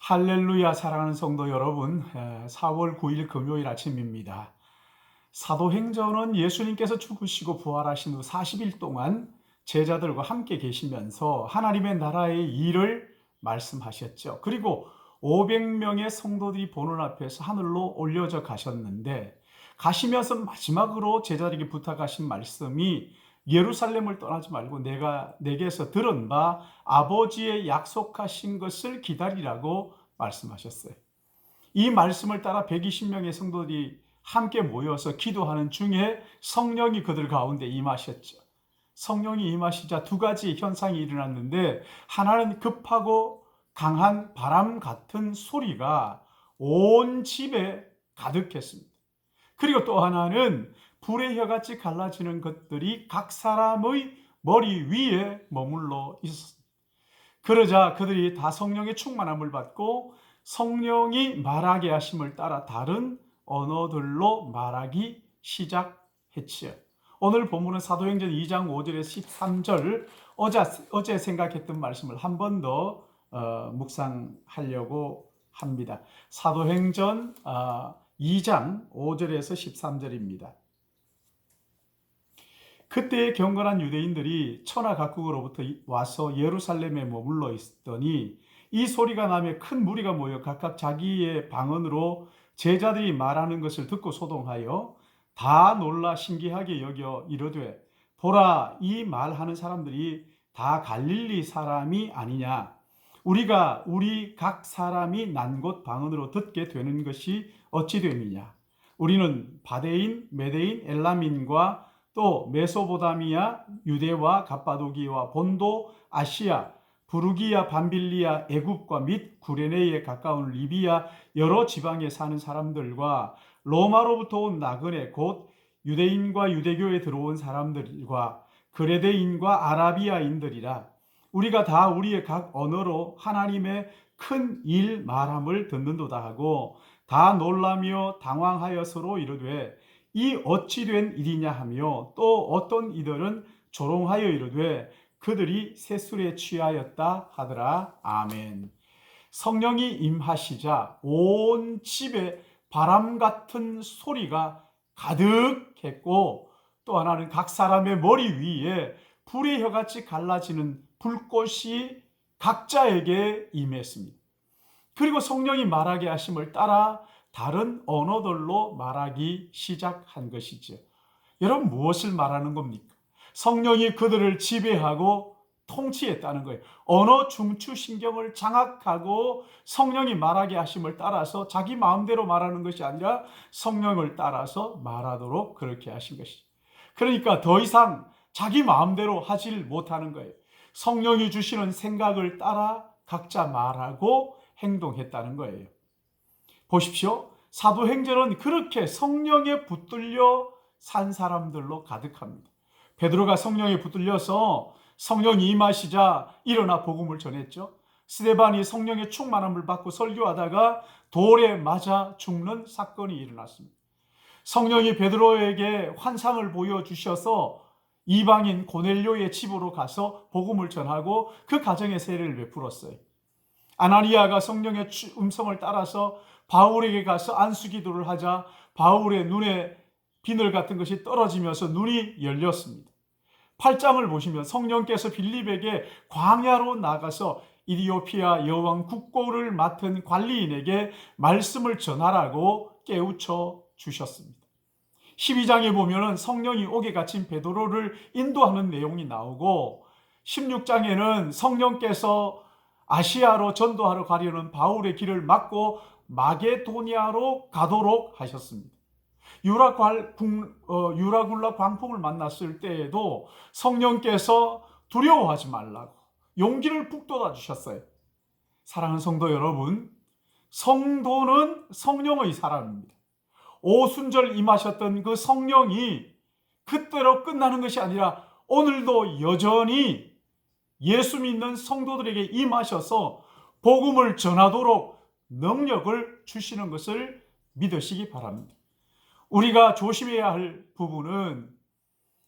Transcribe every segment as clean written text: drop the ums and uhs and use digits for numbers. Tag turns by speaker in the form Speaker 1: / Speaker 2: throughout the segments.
Speaker 1: 할렐루야. 사랑하는 성도 여러분, 4월 9일 금요일 아침입니다. 사도행전은 예수님께서 죽으시고 부활하신 후 40일 동안 제자들과 함께 계시면서 하나님의 나라의 일을 말씀하셨죠. 그리고 500명의 성도들이 보는 앞에서 하늘로 올려져 가셨는데, 가시면서 마지막으로 제자들에게 부탁하신 말씀이 예루살렘을 떠나지 말고 내가 내게서 들은 바 아버지의 약속하신 것을 기다리라고 말씀하셨어요. 이 말씀을 따라 120명의 성도들이 함께 모여서 기도하는 중에 성령이 그들 가운데 임하셨죠. 성령이 임하시자 두 가지 현상이 일어났는데, 하나는 급하고 강한 바람 같은 소리가 온 집에 가득했습니다. 그리고 또 하나는 불의 혀같이 갈라지는 것들이 각 사람의 머리 위에 머물러 있었습니다. 그러자 그들이 다 성령의 충만함을 받고 성령이 말하게 하심을 따라 다른 언어들로 말하기 시작했지요. 오늘 본문은 사도행전 2장 5절에서 13절, 어제 생각했던 말씀을 한 번 더 묵상하려고 합니다. 사도행전 2장 5절에서 13절입니다. 그때 경건한 유대인들이 천하 각국으로부터 와서 예루살렘에 머물러 있더니 이 소리가 나며 큰 무리가 모여 각각 자기의 방언으로 제자들이 말하는 것을 듣고 소동하여 다 놀라 신기하게 여겨 이르되, 보라, 이 말하는 사람들이 다 갈릴리 사람이 아니냐? 우리가 우리 각 사람이 난 곳 방언으로 듣게 되는 것이 어찌 됨이냐? 우리는 바데인, 메데인, 엘람인과 또 메소보다미아, 유대와 갑바도기와 본도, 아시아, 부르기아, 밤빌리아, 애굽과 및 구레네에 가까운 리비아 여러 지방에 사는 사람들과 로마로부터 온 나그네 곧 유대인과 유대교에 들어온 사람들과 그레데인과 아라비아인들이라. 우리가 다 우리의 각 언어로 하나님의 큰 일 말함을 듣는도다 하고 다 놀라며 당황하여 서로 이르되, 이 어찌 된 일이냐 하며, 또 어떤 이들은 조롱하여 이르되 그들이 새술에 취하였다 하더라. 아멘. 성령이 임하시자 온 집에 바람 같은 소리가 가득했고, 또 하나는 각 사람의 머리 위에 불의 혀같이 갈라지는 불꽃이 각자에게 임했습니다. 그리고 성령이 말하게 하심을 따라 다른 언어들로 말하기 시작한 것이죠. 여러분, 무엇을 말하는 겁니까? 성령이 그들을 지배하고 통치했다는 거예요. 언어 중추신경을 장악하고 성령이 말하게 하심을 따라서 자기 마음대로 말하는 것이 아니라 성령을 따라서 말하도록 그렇게 하신 것이죠. 그러니까 더 이상 자기 마음대로 하질 못하는 거예요. 성령이 주시는 생각을 따라 각자 말하고 행동했다는 거예요. 보십시오. 사도행전은 그렇게 성령에 붙들려 산 사람들로 가득합니다. 베드로가 성령에 붙들려서 성령이 임하시자 일어나 복음을 전했죠. 스데반이 성령의 충만함을 받고 설교하다가 돌에 맞아 죽는 사건이 일어났습니다. 성령이 베드로에게 환상을 보여주셔서 이방인 고넬료의 집으로 가서 복음을 전하고 그 가정에 세례를 베풀었어요. 아나니아가 성령의 음성을 따라서 바울에게 가서 안수기도를 하자 바울의 눈에 비늘 같은 것이 떨어지면서 눈이 열렸습니다. 8장을 보시면 성령께서 빌립에게 광야로 나가서 이디오피아 여왕 국고를 맡은 관리인에게 말씀을 전하라고 깨우쳐 주셨습니다. 12장에 보면 성령이 옥에 갇힌 베드로를 인도하는 내용이 나오고, 16장에는 성령께서 아시아로 전도하러 가려는 바울의 길을 막고 마게도니아로 가도록 하셨습니다. 유라굴라 광풍을 만났을 때에도 성령께서 두려워하지 말라고 용기를 북돋아 주셨어요. 사랑하는 성도 여러분, 성도는 성령의 사람입니다. 오순절 임하셨던 그 성령이 그때로 끝나는 것이 아니라 오늘도 여전히 예수 믿는 성도들에게 임하셔서 복음을 전하도록 능력을 주시는 것을 믿으시기 바랍니다. 우리가 조심해야 할 부분은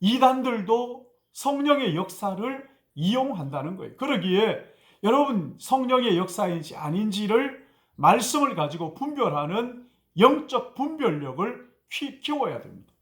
Speaker 1: 이단들도 성령의 역사를 이용한다는 거예요. 그러기에 여러분, 성령의 역사인지 아닌지를 말씀을 가지고 분별하는 영적 분별력을 키워야 됩니다.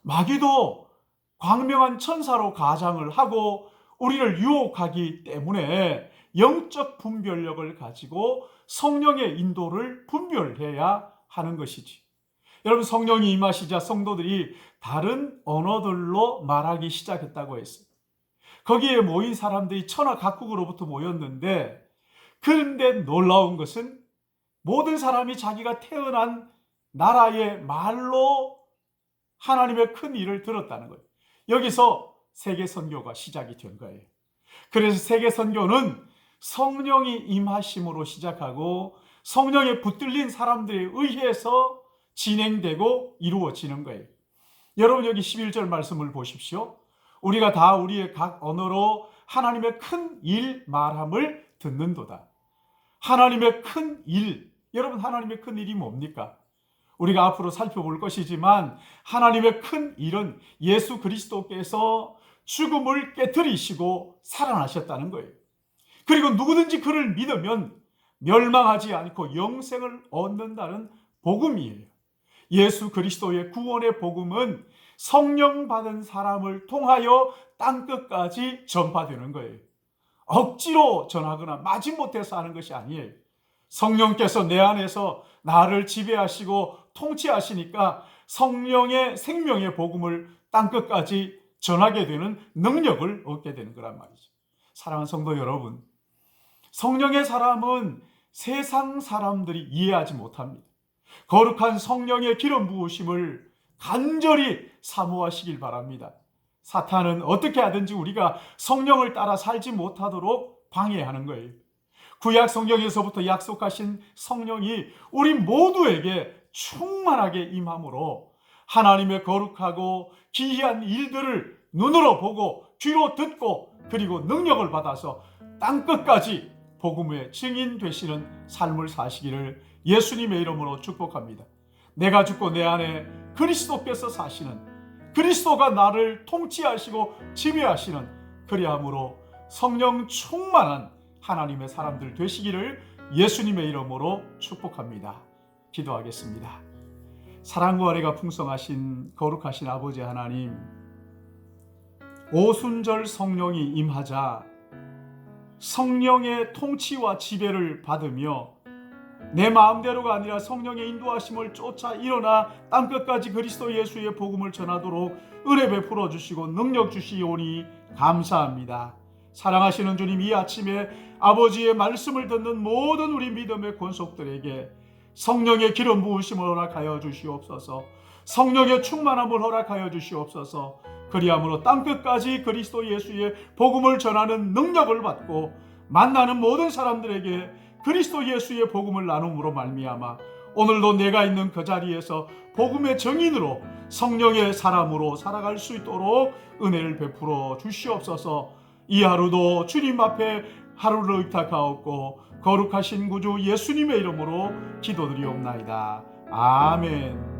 Speaker 1: 마귀도 광명한 천사로 가장을 하고 우리를 유혹하기 때문에 영적 분별력을 가지고 성령의 인도를 분별해야 하는 것이지. 여러분, 성령이 임하시자 성도들이 다른 언어들로 말하기 시작했다고 했어요. 거기에 모인 사람들이 천하 각국으로부터 모였는데, 그런데 놀라운 것은 모든 사람이 자기가 태어난 나라의 말로 하나님의 큰 일을 들었다는 거예요. 여기서 세계 선교가 시작이 된 거예요. 그래서 세계 선교는 성령이 임하심으로 시작하고 성령에 붙들린 사람들에 의해서 진행되고 이루어지는 거예요. 여러분, 여기 11절 말씀을 보십시오. 우리가 다 우리의 각 언어로 하나님의 큰 일 말함을 듣는도다. 하나님의 큰 일, 여러분, 하나님의 큰 일이 뭡니까? 우리가 앞으로 살펴볼 것이지만 하나님의 큰 일은 예수 그리스도께서 죽음을 깨뜨리시고 살아나셨다는 거예요. 그리고 누구든지 그를 믿으면 멸망하지 않고 영생을 얻는다는 복음이에요. 예수 그리스도의 구원의 복음은 성령 받은 사람을 통하여 땅끝까지 전파되는 거예요. 억지로 전하거나 마지못해서 하는 것이 아니에요. 성령께서 내 안에서 나를 지배하시고 통치하시니까 성령의 생명의 복음을 땅끝까지 전하게 되는 능력을 얻게 되는 거란 말이죠. 사랑하는 성도 여러분, 성령의 사람은 세상 사람들이 이해하지 못합니다. 거룩한 성령의 기름 부으심을 간절히 사모하시길 바랍니다. 사탄은 어떻게 하든지 우리가 성령을 따라 살지 못하도록 방해하는 거예요. 구약 성경에서부터 약속하신 성령이 우리 모두에게 충만하게 임함으로 하나님의 거룩하고 기이한 일들을 눈으로 보고 귀로 듣고 그리고 능력을 받아서 땅끝까지 복음의 증인 되시는 삶을 사시기를 예수님의 이름으로 축복합니다. 내가 죽고 내 안에 그리스도께서 사시는, 그리스도가 나를 통치하시고 지배하시는, 그리함으로 성령 충만한 하나님의 사람들 되시기를 예수님의 이름으로 축복합니다. 기도하겠습니다. 사랑과 은혜가 풍성하신 거룩하신 아버지 하나님, 오순절 성령이 임하자 성령의 통치와 지배를 받으며 내 마음대로가 아니라 성령의 인도하심을 쫓아 일어나 땅끝까지 그리스도 예수의 복음을 전하도록 은혜 베풀어 주시고 능력 주시오니 감사합니다. 사랑하시는 주님, 이 아침에 아버지의 말씀을 듣는 모든 우리 믿음의 권속들에게 성령의 기름 부으심을 허락하여 주시옵소서. 성령의 충만함을 허락하여 주시옵소서. 그리함으로 땅끝까지 그리스도 예수의 복음을 전하는 능력을 받고 만나는 모든 사람들에게 그리스도 예수의 복음을 나눔으로 말미암아 오늘도 내가 있는 그 자리에서 복음의 증인으로 성령의 사람으로 살아갈 수 있도록 은혜를 베풀어 주시옵소서. 이 하루도 주님 앞에 하루를 의탁하옵고 거룩하신 구주 예수님의 이름으로 기도드리옵나이다. 아멘.